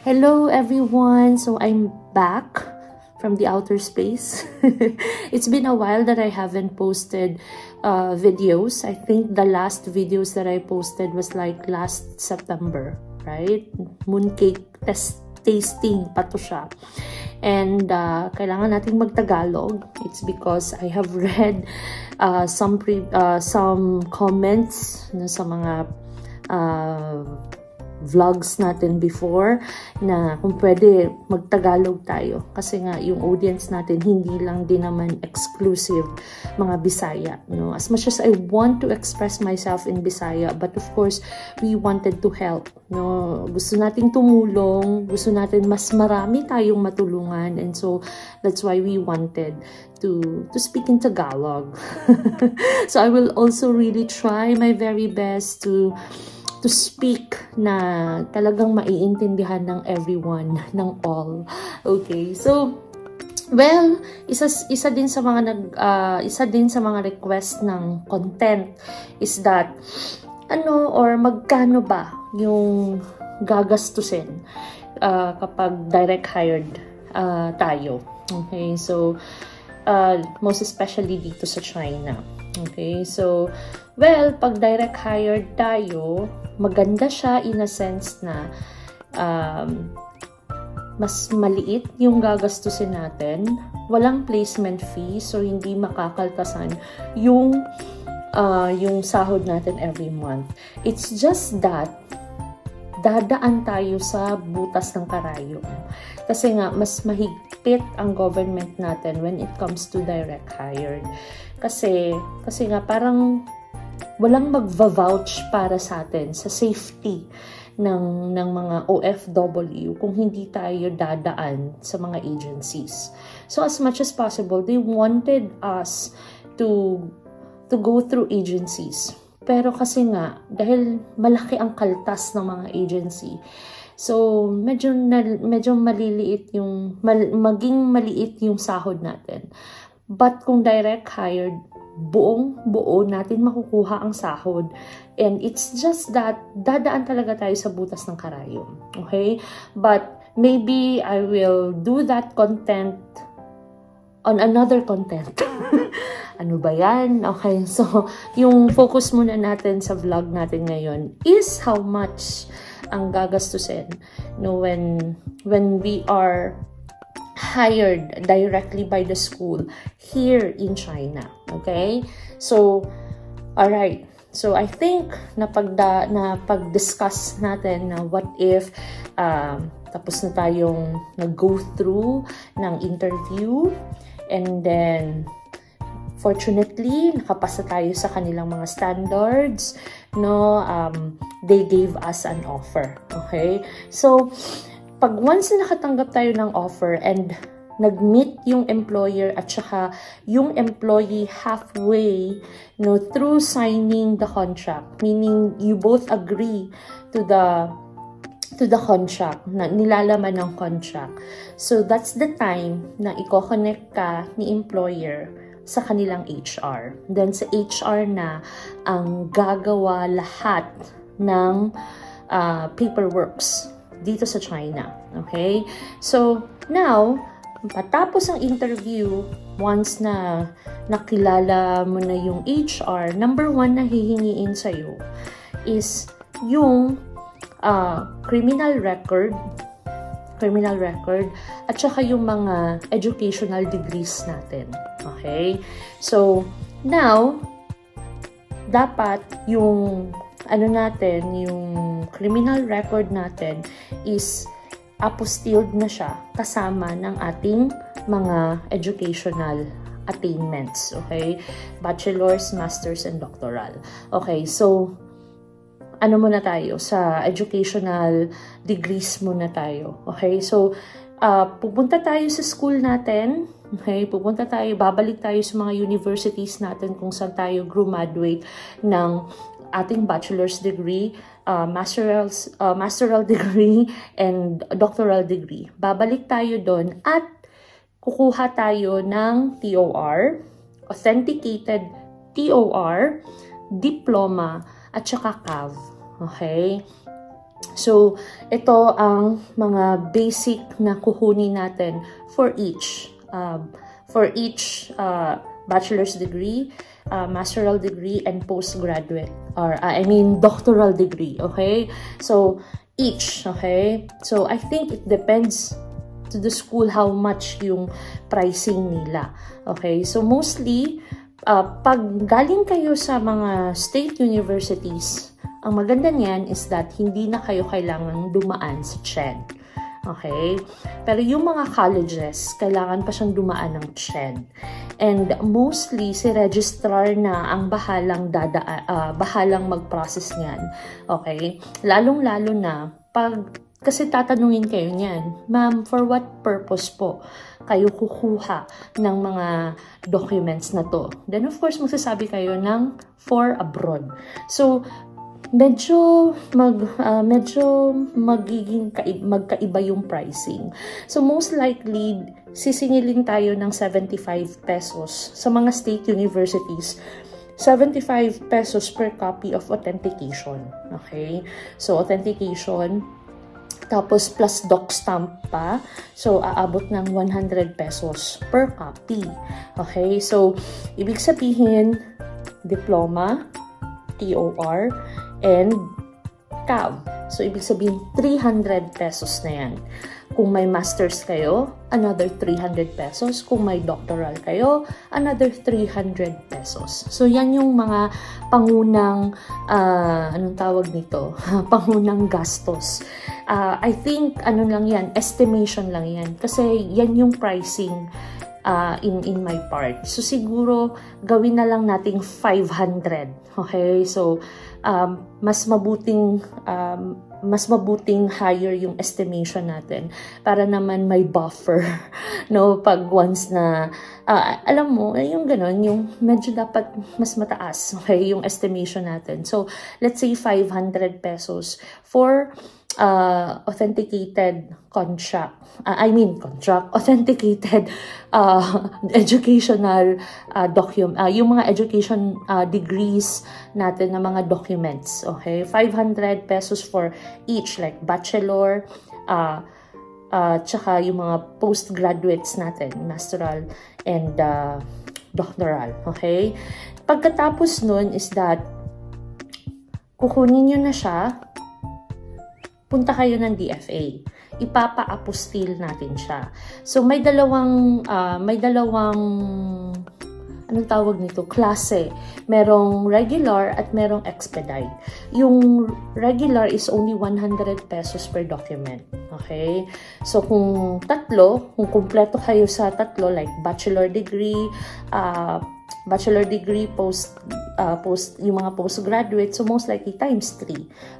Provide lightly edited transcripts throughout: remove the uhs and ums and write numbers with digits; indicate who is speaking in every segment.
Speaker 1: Hello everyone! So I'm back from the outer space. It's been a while that I haven't posted videos. I think the last videos that I posted was like last September, right? Mooncake tasting pa to siya. And kailangan nating mag-Tagalog. It's because I have read some comments na sa mga vlogs natin before na kung pwede mag-Tagalog tayo kasi nga yung audience natin hindi lang din naman exclusive mga Bisaya, no? As much as I want to express myself in Bisaya, but of course we wanted to help, no? Gusto nating tumulong, gusto natin mas marami tayong matulungan, and so that's why we wanted to speak in Tagalog. So I will also really try my very best to speak na talagang maiintindihan ng everyone, ng all. Okay, so well, isa din sa mga request ng content is that magkano ba yung gagastusin kapag direct hired tayo. Okay, so most especially dito sa China. Okay, so well, pag direct hired tayo, maganda siya in a sense na mas maliit yung gagastusin natin. Walang placement fee, so hindi makakaltasan yung sahod natin every month. It's just that dadaan tayo sa butas ng karayom. Kasi nga, mas mahigpit ang government natin when it comes to direct hired. Kasi nga, parang walang magva-vouch para sa atin sa safety ng mga OFW kung hindi tayo dadaan sa mga agencies. So as much as possible, they wanted us to go through agencies. Pero kasi nga, dahil malaki ang kaltas ng mga agency, so medyo maliliit maging maliit yung sahod natin. But kung direct hired, buo natin makukuha ang sahod. And it's just that dadaan talaga tayo sa butas ng karayom. Okay? But maybe I will do that content on another content. Ano ba yan? Okay, so yung focus muna natin sa vlog natin ngayon is how much ang gagastusin, no, when we are hired directly by the school here in China. Okay? So, alright. So, I think napag-discuss natin na what if tapos na tayong nag-go through ng interview, and then fortunately, nakapasa tayo sa kanilang mga standards, no? They gave us an offer. Okay? So, pag once na nakatanggap tayo ng offer and nag-meet yung employer at saka yung employee halfway, no, through signing the contract, meaning you both agree to the contract, na nilalaman ng contract. So that's the time na i-connect ka ni employer sa kanilang HR. Then sa HR na ang gagawa lahat ng paperworks dito sa China. Okay? So, now, patapos ang interview, once na nakilala mo na yung HR, number one na hihingiin sa'yo is yung criminal record, at saka yung mga educational degrees natin. Okay? So, now, dapat yung yung criminal record natin is apostilled na siya kasama ng ating mga educational attainments. Okay? Bachelor's, master's, and doctoral. Okay, so muna tayo? Sa educational degrees muna tayo. Okay, so pupunta tayo sa school natin. Okay, babalik tayo sa mga universities natin kung saan tayo graduate ng ating bachelor's degree, masteral degree, and doctoral degree. Babalik tayo doon at kukuha tayo ng TOR, authenticated TOR, diploma, at saka CAV. Okay? So, ito ang mga basic na kukunin natin for each bachelor's degree, master's degree, and postgraduate, or doctoral degree, okay? So, each, okay? So, I think it depends to the school how much yung pricing nila, okay? So, mostly, pag galing kayo sa mga state universities, ang maganda niyan is that hindi na kayo kailangan dumaan sa CHED. Okay? Pero yung mga colleges, kailangan pa siyang dumaan ng CHED. And mostly, si registrar na ang bahalang mag-process niyan. Okay? Lalong-lalo na, kasi tatanungin kayo niyan, ma'am, for what purpose po kayo kukuha ng mga documents na to? Then, of course, magsasabi kayo ng for abroad. So, medyo magkaiba yung pricing. So most likely sisingilin tayo ng 75 pesos sa mga state universities. 75 pesos per copy of authentication. Okay? So authentication, tapos plus doc stamp pa. So aabot ng 100 pesos per copy. Okay? So ibig sabihin diploma, TOR, and CAV. So, ibig sabihin, 300 pesos na yan. Kung may master's kayo, another 300 pesos. Kung may doctoral kayo, another 300 pesos. So, yan yung mga pangunang, anong tawag nito? Pangunang gastos. I think, lang yan, estimation lang yan. Kasi yan yung pricing in my part. So, siguro, gawin na lang nating 500. Okay? So, mas mabuting higher yung estimation natin para naman may buffer, no? Pag once na, alam mo, yung ganon, yung medyo dapat mas mataas, okay? Yung estimation natin. So, let's say 500 pesos for authenticated authenticated educational yung mga education degrees natin na mga documents, okay? 500 pesos for each, like bachelor, tsaka yung mga postgraduates natin, masteral and doctoral, okay? Pagkatapos nun is that kukunin nyo na siya, punta kayo ng DFA. Ipapa-apostil natin siya. So, may dalawang anong tawag nito? Klase. Merong regular at merong expedite. Yung regular is only 100 pesos per document. Okay? So, kung kumpleto kayo sa tatlo, like bachelor degree, yung mga postgraduate, so most likely times 3.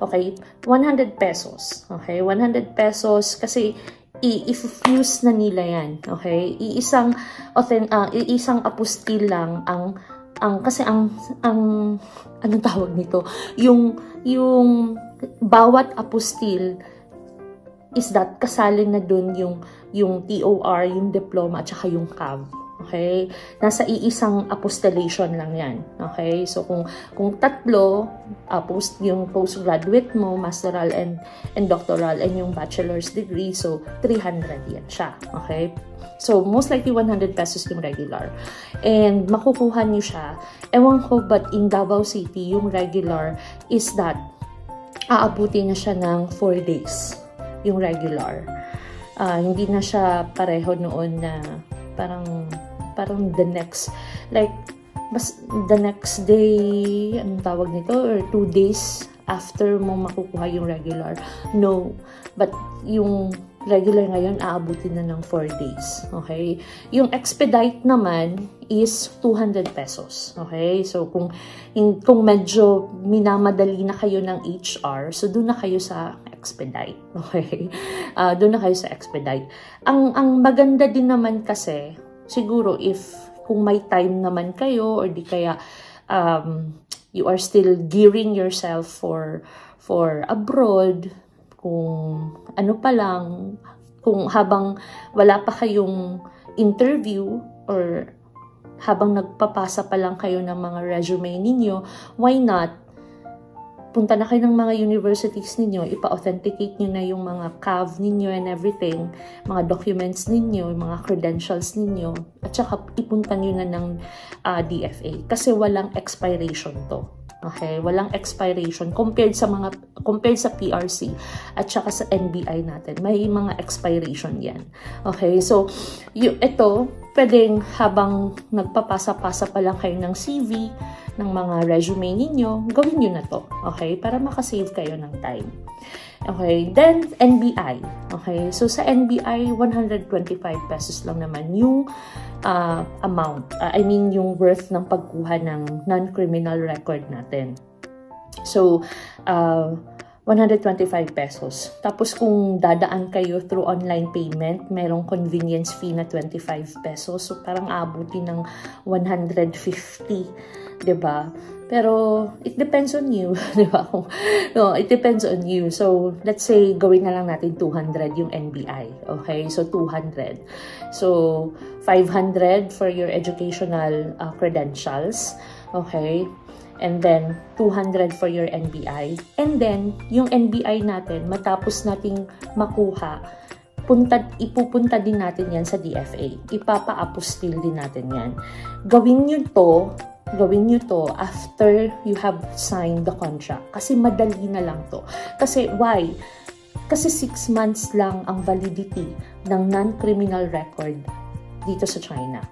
Speaker 1: Okay? 100 pesos. Okay? 100 pesos kasi i-fuse na nila yan. Okay? Iisang apostil lang kasi anong tawag nito? Yung bawat apostil is that kasali na dun yung TOR, yung diploma, at saka yung CAV. Okay? Nasa iisang apostillation lang yan. Okay? So, kung tatlo, yung postgraduate mo, masteral and doctoral, and yung bachelor's degree, so 300 yan siya. Okay? So, most likely 100 pesos yung regular. And makukuha niyo siya. Ewan ko, but in Davao City, yung regular is that aabuti na siya ng 4 days. Yung regular. Hindi na siya pareho noon na parang the next day, anong tawag nito, or 2 days after mo makukuha yung regular. No, but yung regular ngayon aabutin na ng 4 days. Okay? Yung expedite naman is 200 pesos. Okay? So, kung medyo minamadali na kayo ng HR, so doon na kayo sa expedite. Okay? Doon na kayo sa expedite. Ang maganda din naman kasi, siguro kung may time naman kayo or di kaya you are still gearing yourself for abroad, kung ano pa lang, kung habang wala pa kayong interview or habang nagpapasa pa lang kayo ng mga resume ninyo, why not punta na kayo ng mga universities ninyo, ipa-authenticate nyo na yung mga CAV ninyo and everything, mga documents ninyo, mga credentials ninyo, at saka ipunta nyo na ng DFA. Kasi walang expiration to. Okay, walang expiration compared sa PRC at saka sa NBI natin. May mga expiration 'yan. Okay, so ito pwedeng habang nagpapasa-pasa pa lang kayo ng CV, ng mga resume ninyo, gawin niyo na to. Okay, para makasave kayo ng time. Okay, then NBI. Okay, so sa NBI 125 pesos lang naman yung amount, yung worth ng pagkuha ng non-criminal record natin. So, 125 pesos. Tapos kung dadaan kayo through online payment, merong convenience fee na 25 pesos. So, parang abutin ng 150, diba? Pero, it depends on you, diba? No, it depends on you. So, let's say, gawin na lang natin 200 yung NBI. Okay? So, 200. So, 500 for your educational credentials. Okay? And then, 200 for your NBI. And then, yung NBI natin, matapos nating makuha, ipupunta din natin yan sa DFA. Ipapa-apostille din natin yan. Gawin nyo to after you have signed the contract. Kasi madali na lang to. Kasi why? Kasi 6 months lang ang validity ng non-criminal record dito sa China.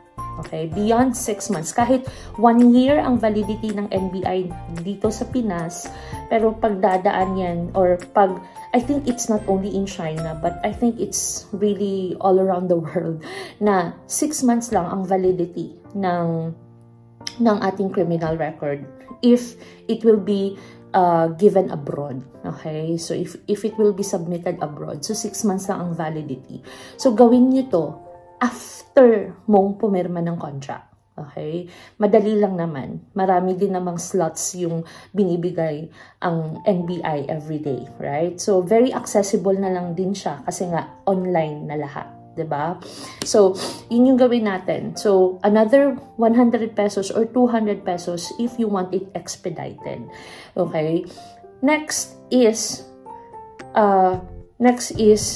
Speaker 1: Okay? Beyond 6 months. Kahit 1 year ang validity ng NBI dito sa Pinas, pero pagdadaan yan, or I think it's not only in China, but I think it's really all around the world, na 6 months lang ang validity ng ating criminal record if it will be given abroad. Okay? So, if it will be submitted abroad. So, 6 months lang ang validity. So, gawin nyo to after mong pumirma ng contract. Okay? Madali lang naman. Marami din namang slots yung binibigay ang NBI everyday. Right? So, very accessible na lang din siya kasi nga online na lahat. Diba? So, yun yung gawin natin. So, another 100 pesos or 200 pesos if you want it expedited. Okay? Next is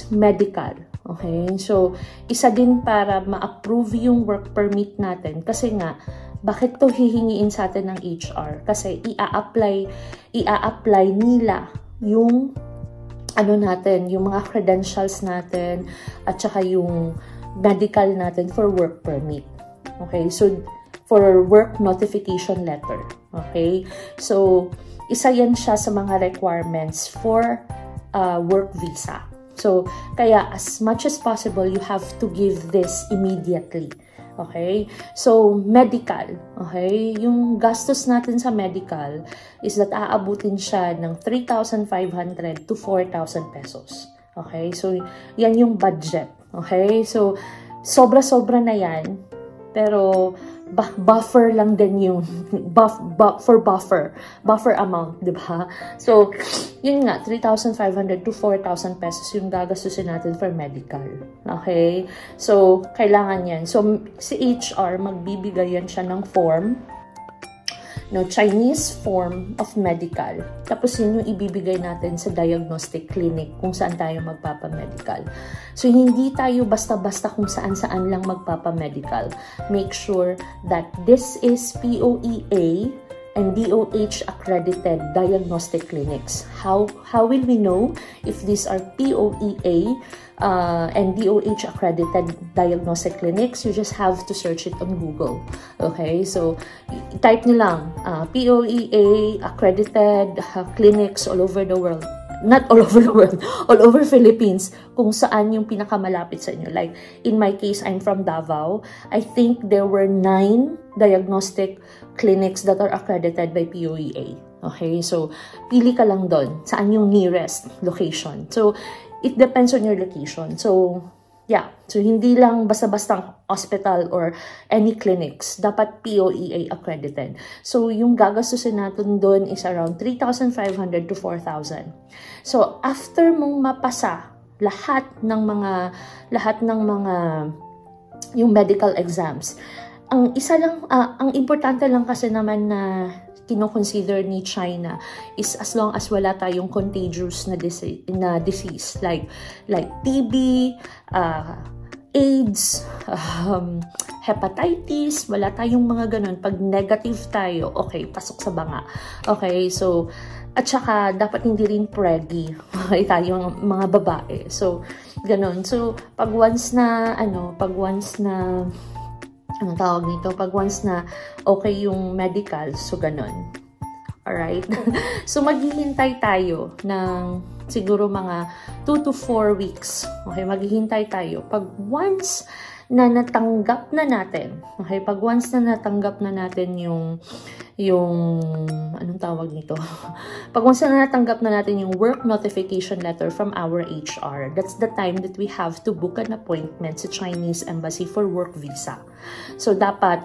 Speaker 1: medical. Okay? So, isa din para ma-approve yung work permit natin. Kasi nga, bakit to hihingiin sa atin ng HR? Kasi i-apply nila yung yung mga credentials natin at saka yung medical natin for work permit. Okay? So, for work notification letter. Okay? So, isa yan siya sa mga requirements for work visa. So, kaya as much as possible, you have to give this immediately. Okay? So, medical. Okay? Yung gastos natin sa medical is that aabutin siya ng 3,500 to 4,000 pesos. Okay? So, yan yung budget. Okay? So, sobra-sobra na yan. Pero, buffer lang din yung buffer amount, di ba? So, yun nga, 3,500 to 4,000 pesos yung gagastusin natin for medical. Okay? So, kailangan yan. So, si HR, magbibigay yan siya ng form, Chinese form of medical. Tapos yun yung ibibigay natin sa diagnostic clinic kung saan tayo magpapamedical. So, hindi tayo basta-basta kung saan-saan lang magpapamedical. Make sure that this is POEA and DOH accredited diagnostic clinics. How will we know if these are POEA and DOH accredited diagnostic clinics? You just have to search it on Google. Okay, so type nyo lang POEA accredited clinics all over the world. Not all over the world, all over Philippines, kung saan yung pinakamalapit sa inyo. Like, in my case, I'm from Davao. I think there were 9 diagnostic clinics that are accredited by POEA. Okay, so, pili ka lang doon. Saan yung nearest location. So, it depends on your location. So, yeah. So, hindi lang basta-bastang hospital or any clinics. Dapat POEA accredited. So, yung gagastusin natin doon is around 3,500 to 4,000. So, after mong mapasa lahat ng mga yung medical exams, ang importante lang kasi naman na kino-consider ni China is as long as wala tayong contagious na disease like TB, AIDS, hepatitis, wala tayong mga ganun. Pag negative tayo, okay, pasok sa banga. Okay, so, at saka dapat hindi rin preggy. Okay, tayong mga babae. So, ganun. So, pag once na okay yung medical, so ganun. Alright? So, maghihintay tayo ng siguro mga 2 to 4 weeks. Okay, maghihintay tayo. Pag once na natanggap na natin, okay, pag once na natanggap na natin yung anong tawag nito? Pag once na natanggap na natin yung work notification letter from our HR, that's the time that we have to book an appointment sa Chinese Embassy for work visa. So, dapat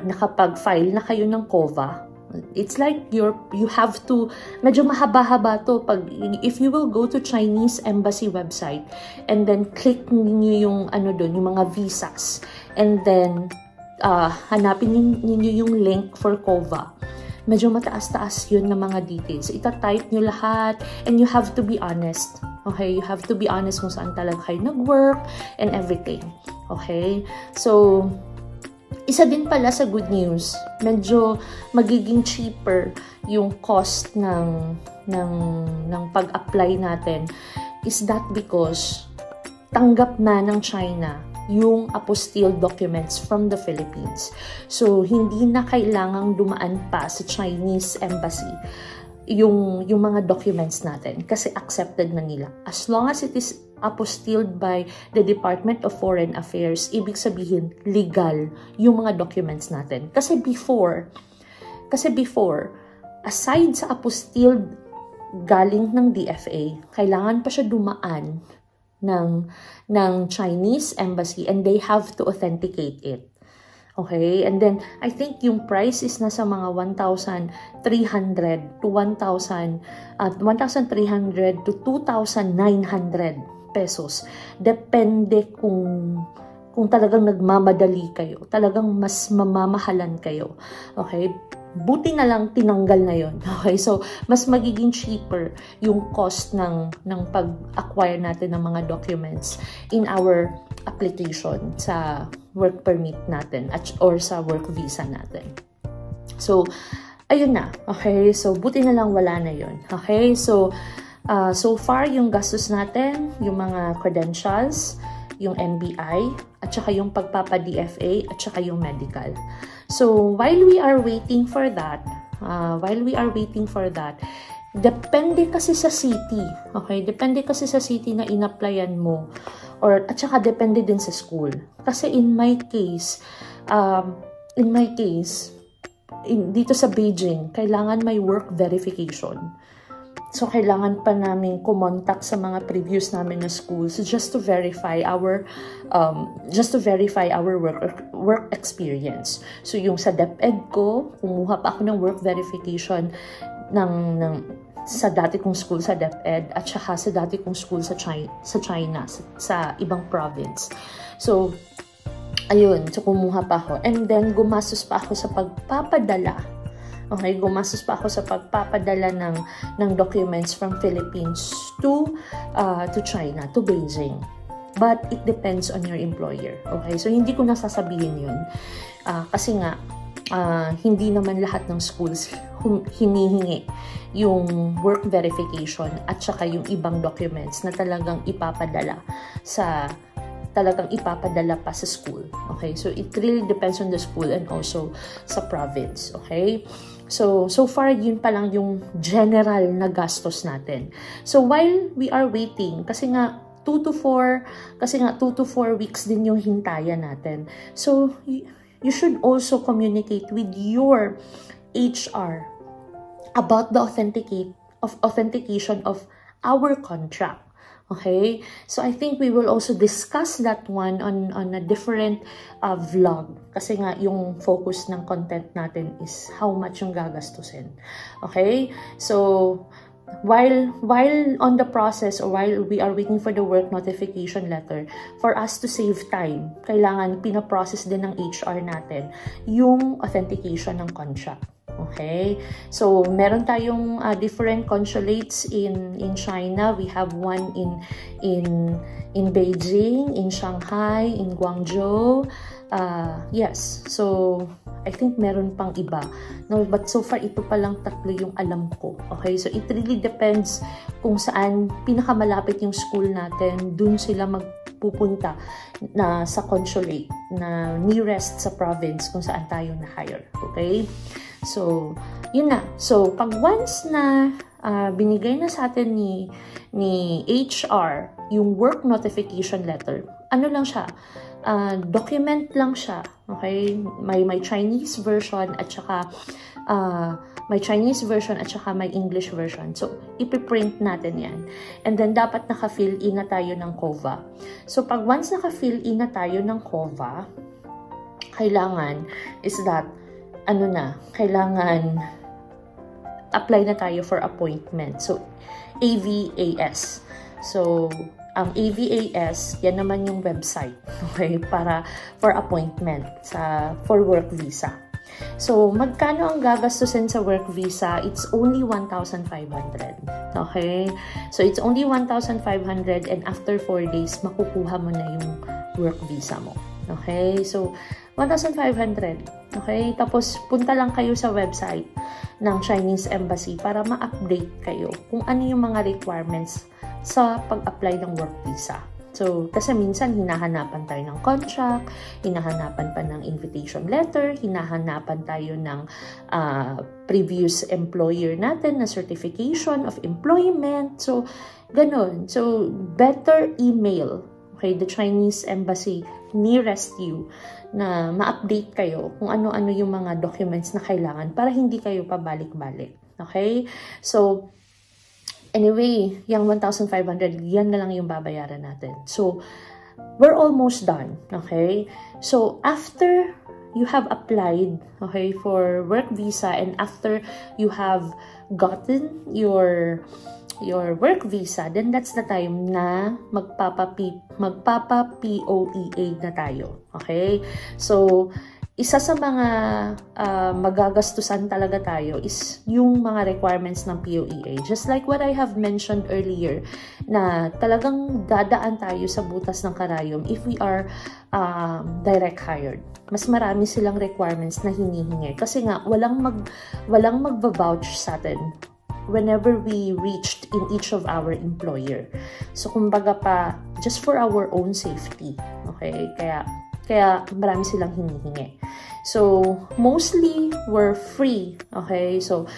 Speaker 1: nakapag-file na kayo ng COVA. It's like you have to, medyo mahaba-haba to. If you will go to Chinese Embassy website and then click niyo yung yung mga visas, and then hanapin niyo yung link for COVA. Medyo mataas-taas yun ng mga details. Ita-type nyo lahat, and you have to be honest. Okay? You have to be honest kung saan talaga kayo nag-work and everything. Okay? So, isa din pala sa good news, medyo magiging cheaper yung cost ng pag-apply natin. Is that because tanggap na ng China yung apostille documents from the Philippines. So, hindi na kailangang dumaan pa sa Chinese Embassy yung mga documents natin kasi accepted na nila. As long as it is apostilled by the Department of Foreign Affairs, ibig sabihin legal yung mga documents natin. Kasi before, aside sa apostilled galing ng DFA, kailangan pa siya dumaan ng Chinese Embassy, and they have to authenticate it. Okay? And then, I think yung price is nasa mga 1,300 to 1,300 to 2,900 pesos. Depende kung talagang nagmamadali kayo. Talagang mas mamamahalan kayo. Okay? Buti na lang tinanggal na yon. Okay? So, mas magiging cheaper yung cost ng pag-acquire natin ng mga documents in our application sa work permit natin or sa work visa natin. So, ayun na. Okay? So, buti na lang wala na yon. Okay? So, so far, yung gastos natin, yung mga credentials, yung NBI, at saka yung pagpapa-DFA, at saka yung medical. So, while we are waiting for that, depende kasi sa city, okay? Depende kasi sa city na in-applyan mo, at saka depende din sa school. Kasi in my case, dito sa Beijing, kailangan may work verification. So, kailangan pa namin kumontak sa mga previous namin na schools just to verify our work experience. So, yung sa DepEd ko, kumuha pa ako ng work verification sa dati kong school sa DepEd at saka sa dati kong school sa China, sa ibang province. So, ayun. So, kumuha pa ako. And then, gumastos pa ako sa pagpapadala. Okay, gumastos pa ako sa pagpapadala ng documents from Philippines to China, to Beijing. But it depends on your employer. Okay, so hindi ko nasasabihin yun. Kasi nga, hindi naman lahat ng schools hinihingi yung work verification at saka yung ibang documents na talagang ipapadala pa sa school. Okay? So, it really depends on the school and also sa province. Okay? So far, yun pa lang yung general na gastos natin. So, while we are waiting, kasi nga, 2 to 4 weeks din yung hintayan natin. So, you should also communicate with your HR about the authentication of our contract. Okay? So, I think we will also discuss that one on a different vlog. Kasi nga, yung focus ng content natin is how much yung gagastusin. Okay? So, while on the process or while we are waiting for the work notification letter, for us to save time, kailangan pinaprocess din ng HR natin yung authentication ng contract. Okay? So, meron tayong different consulates in China. We have one in Beijing, in Shanghai, in Guangzhou. Yes. So, I think meron pang iba. No, but so far, ito pa lang 3 yung alam ko. Okay? So, it really depends kung saan pinakamalapit yung school natin. Dun sila magpupunta na sa consulate na nearest sa province kung saan tayo na-hire. Okay? So, yun na. So, pag once na binigay na sa atin ni HR yung work notification letter, ano lang siya? Document lang siya. Okay? May Chinese version at saka may Chinese version at saka may English version. So, ipiprint natin yan. And then, dapat naka-fill in na tayo ng COVA. So, pag once naka-fill in na tayo ng COVA, kailangan is that, kailangan apply na tayo for appointment. So, AVAS. So, ang AVAS, yan naman yung website, okay, for appointment for work visa. So, magkano ang gagastusin sa work visa? It's only 1,500. Okay? So, it's only 1,500 and after 4 days, makukuha mo na yung work visa mo. Okay? So, 1,500. Okay? Tapos, punta lang kayo sa website ng Chinese Embassy para ma-update kayo kung ano yung mga requirements sa pag-apply ng work visa. So, kasi minsan hinahanapan tayo ng contract, hinahanapan pa ng invitation letter, hinahanapan tayo ng previous employer natin na certification of employment. So, ganun. So, better email, okay, the Chinese Embassy nearest you na ma-update kayo kung ano-ano yung mga documents na kailangan para hindi kayo pabalik-balik. Okay? So, anyway, yung 1,500, yan na lang yung babayaran natin. So, we're almost done. Okay? So, after you have applied, okay, for work visa and after you have gotten your work visa, then that's the time na magpapa-POEA na tayo. Okay? So, isa sa mga magagastusan talaga tayo is yung mga requirements ng POEA. Just like what I have mentioned earlier, na talagang dadaan tayo sa butas ng karayom if we are direct hired. Mas marami silang requirements na hinihingi. Kasi nga, walang magva-vouch sa atin whenever we reached in each of our employer. So, kumbaga pa, just for our own safety. Okay? Kaya marami silang hinihingi. So, mostly, we're free. Okay? So,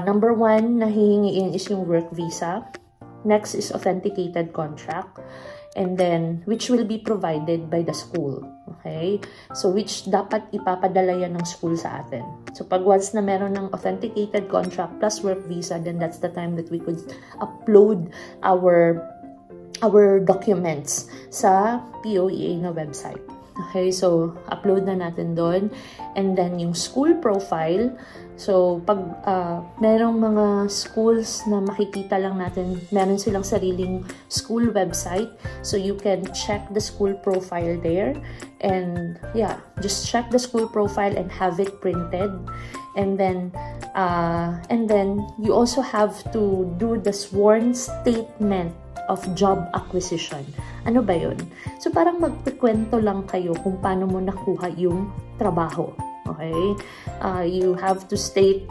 Speaker 1: number 1 na hihingiin is yung work visa. Next is authenticated contract. And then, which will be provided by the school. Okay? So, which dapat ipapadala yan ng school sa atin. So, pag once na meron ng authenticated contract plus work visa, then that's the time that we could upload our documents sa POEA na website. Okay, so upload na natin doon. And then yung school profile. So pag merong mga schools na makikita lang natin, meron silang sariling school website. So you can check the school profile there. And yeah, just check the school profile and have it printed. And then you also have to do the sworn statement of job acquisition. Ano ba yun? So, parang magkikwento lang kayo kung paano mo nakuha yung trabaho. Okay? You have to state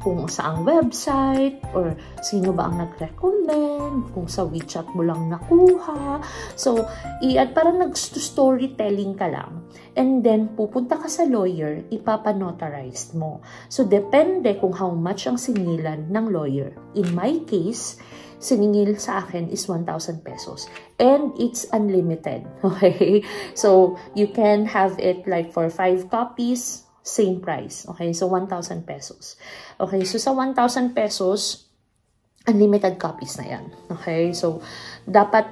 Speaker 1: kung saang website or sino ba ang nag-recommend, kung sa WeChat mo lang nakuha. So, parang nag-storytelling ka lang. And then, pupunta ka sa lawyer, ipapa-notarized mo. So, depende kung how much ang sinilan ng lawyer. In my case, siningil sa akin is 1,000 pesos. And it's unlimited. Okay? So, you can have it like for 5 copies, same price. Okay? So, 1,000 pesos. Okay? So, sa 1,000 pesos, unlimited copies na yan. Okay? So, dapat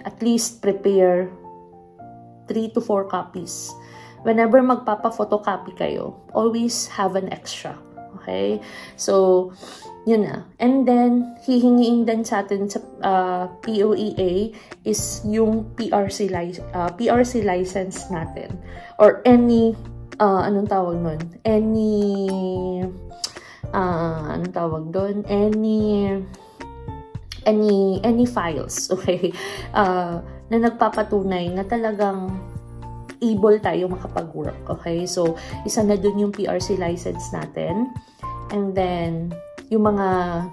Speaker 1: at least prepare 3 to 4 copies. Whenever magpapa-photocopy kayo, always have an extra. Okay? So, yun na. And then, hihingiin din sa atin sa POEA is yung PRC license natin. Or any anong tawag nun? Anong tawag doon? Any files, okay? Na nagpapatunay na talagang able tayo makapag-work, okay? So, isa na dun yung PRC license natin. And then, yung mga,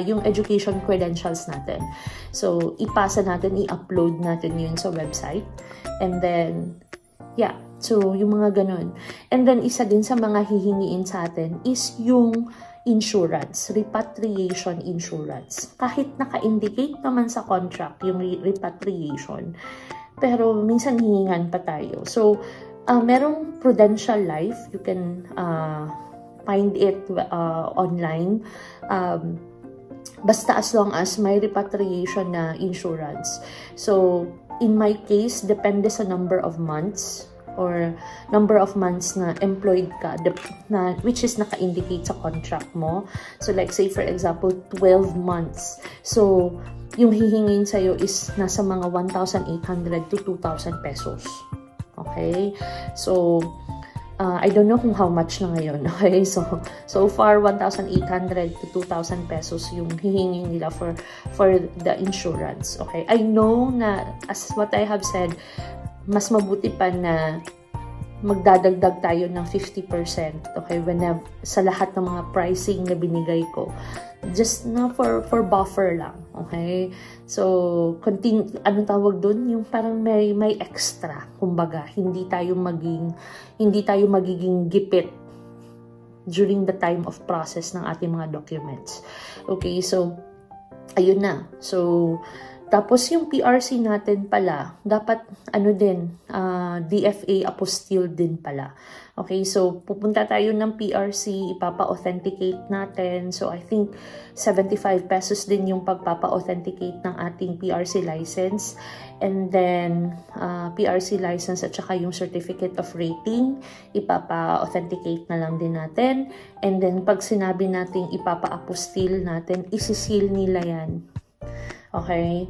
Speaker 1: yung education credentials natin. So, ipasa natin, i-upload natin yun sa website. And then, yeah. So, yung mga ganun. And then, isa din sa mga hihingiin sa atin is yung insurance, repatriation insurance. Kahit naka-indicate naman sa contract yung repatriation, pero minsan hihingan pa tayo. So, merong Prudential Life. You can find it online. Basta as long as may repatriation na insurance. So, in my case, depende sa number of months or number of months na employed ka, which is naka-indicate sa contract mo. So, like say for example, 12 months. So, yung hihingin sa'yo is nasa mga 1,800 to 2,000 pesos. Okay? So, I don't know kung how much na ngayon. Okay? So far, 1,800 to 2,000 pesos yung hihingin nila for the insurance. Okay? I know na, as what I have said, mas mabuti pa na magdadagdag tayo ng 50%, okay, sa lahat ng mga pricing na binigay ko. Just na for buffer lang, okay? So, anong tawag dun? Yung parang may extra, kumbaga, hindi tayo magiging gipit during the time of process ng ating mga documents. Okay, so, ayun na. So, tapos yung PRC natin pala, dapat DFA apostille din pala. Okay, so pupunta tayo ng PRC, ipapa-authenticate natin. So I think 75 pesos din yung pagpapa-authenticate ng ating PRC license. And then PRC license at saka yung certificate of rating, ipapa-authenticate na lang din natin. And then pag sinabi natin ipapa-apostille natin, isisil nila yan. Okay,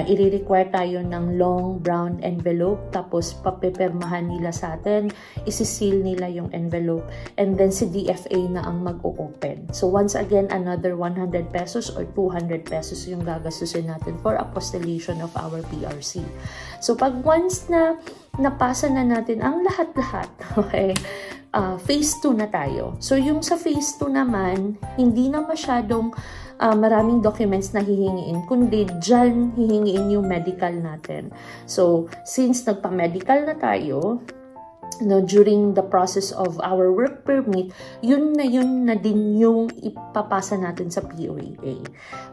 Speaker 1: i-require tayo ng long brown envelope, tapos papepermahan nila sa atin, isisil nila yung envelope, and then si DFA na ang mag-o-open. So once again, another 100 pesos or 200 pesos yung gagastusin natin for apostillation of our PRC. So pag once na napasa na natin ang lahat-lahat, okay, phase 2 na tayo. So yung sa phase 2 naman, hindi na masyadong maraming documents na hihingiin, kundi dyan hihingiin yung medical natin. So, since nagpa-medical na tayo, during the process of our work permit, yun na din yung ipapasa natin sa POEA.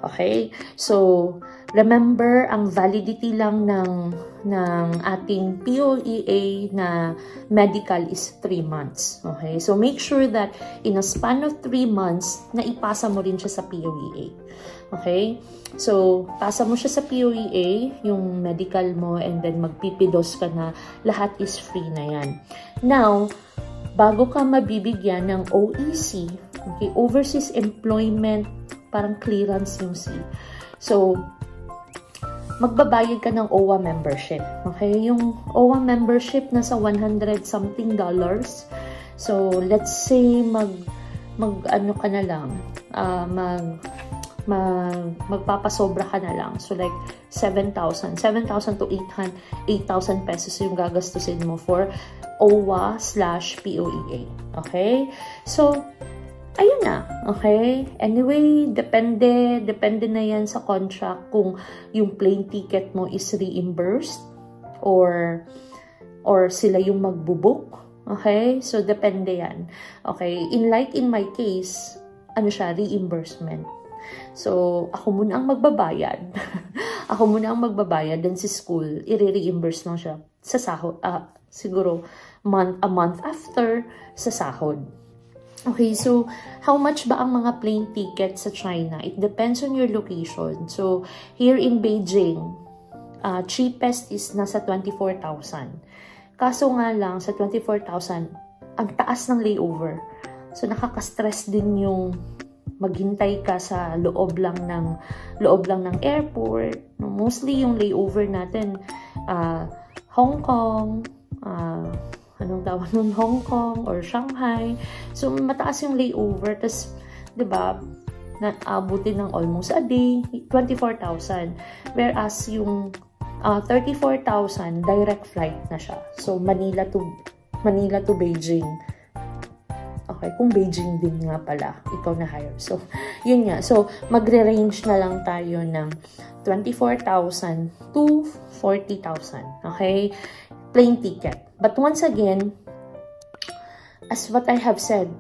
Speaker 1: Okay? So, remember, ang validity lang ng ating POEA na medical is 3 months. Okay? So, make sure that in a span of 3 months, na ipasa mo rin siya sa POEA. Okay? So, pasa mo siya sa POEA, yung medical mo, and then magpipidos ka na, lahat is free na yan. Now, bago ka mabibigyan ng OEC, okay, Overseas Employment, parang clearance yung C. So, magbabayad ka ng OWA membership. Okay? Yung OWA membership nasa $100 something. So, let's say, ano ka na lang, magpapasobra ka na lang. So, like, 7,000 to 8,000 pesos yung gagastusin mo for OWA/POEA. Okay? So, ayun na. Okay? Anyway, depende na yan sa contract kung yung plane ticket mo is reimbursed or sila yung magbubook. Okay? So, depende yan. Okay? In my case, ano siya, reimbursement. So, ako muna ang magbabayad. Then si school, i-reimburse lang siya sa sahod. Siguro, a month after sa sahod. Okay, so, how much ba ang mga plane tickets sa China? It depends on your location. So, here in Beijing, cheapest is nasa 24,000. Kaso nga lang, sa 24,000, ang taas ng layover. So, nakaka-stress din yung maghintay ka sa loob lang ng airport. Mostly yung layover natin, Hong Kong, anong tawag nun, Hong Kong or Shanghai. So, mataas yung layover. Tapos, diba, naabutin ng almost a day, 24,000. Whereas, yung 34,000, direct flight na siya. So, Manila to Beijing. Okay, kung Beijing din nga pala, ikaw na hire. So, yun nga. So, magre-range na lang tayo ng 24,000 to 40,000. Okay? Plane ticket. But once again, as what I have said,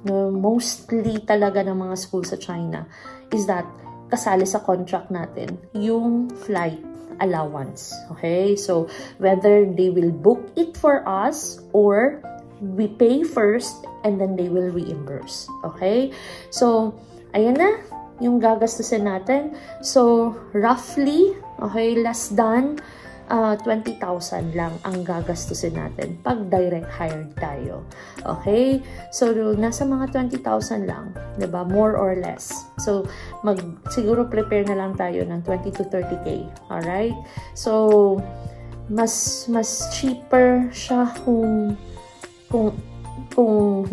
Speaker 1: mostly talaga ng mga schools sa China is that kasali sa contract natin yung flight allowance. Okay? So, whether they will book it for us or we pay first and then they will reimburse. Okay? So, ayan na yung gagastusin natin. So, roughly, okay, less than 20,000 lang ang gagastusin natin pag direct hired tayo. Okay? So, nasa mga 20,000 lang. Diba? More or less. So, siguro prepare na lang tayo ng 20 to 30K. Alright? So, mas cheaper siya kung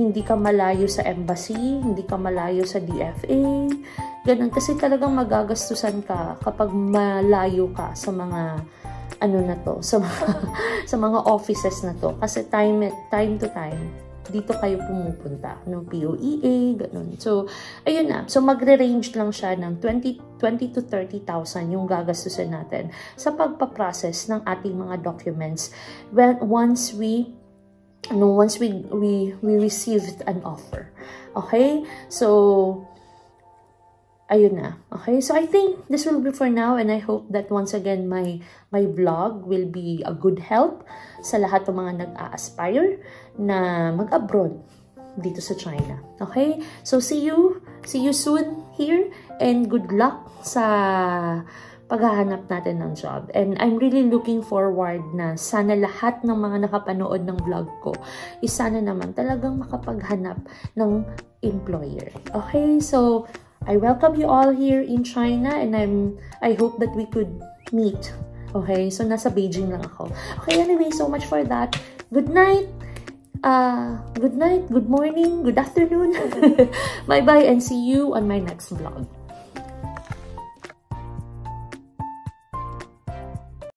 Speaker 1: hindi ka malayo sa embassy, hindi ka malayo sa DFA, ganun. Kasi talagang magagastusan ka kapag malayo ka sa mga ano na to, sa mga offices na to. Kasi time to time, dito kayo pumupunta, no? POEA, ganun. So, ayun na. So, magre-range lang siya ng 20 to 30,000 yung gagastusin natin sa pagpaprocess ng ating mga documents once we received an offer. Okay? So, ayun na. Okay? So, I think this will be for now, and I hope that once again, my vlog will be a good help sa lahat ng mga nag-a-aspire na mag-abroad dito sa China. Okay? So, see you soon here, and good luck sa paghahanap natin ng job. And I'm really looking forward na sana lahat ng mga nakapanood ng vlog ko is sana naman talagang makapaghanap ng employer. Okay? So, I welcome you all here in China, and I hope that we could meet. Okay? So, nasa Beijing lang ako. Okay, anyway, so much for that. Good night, good morning, good afternoon. Bye-bye, and see you on my next vlog.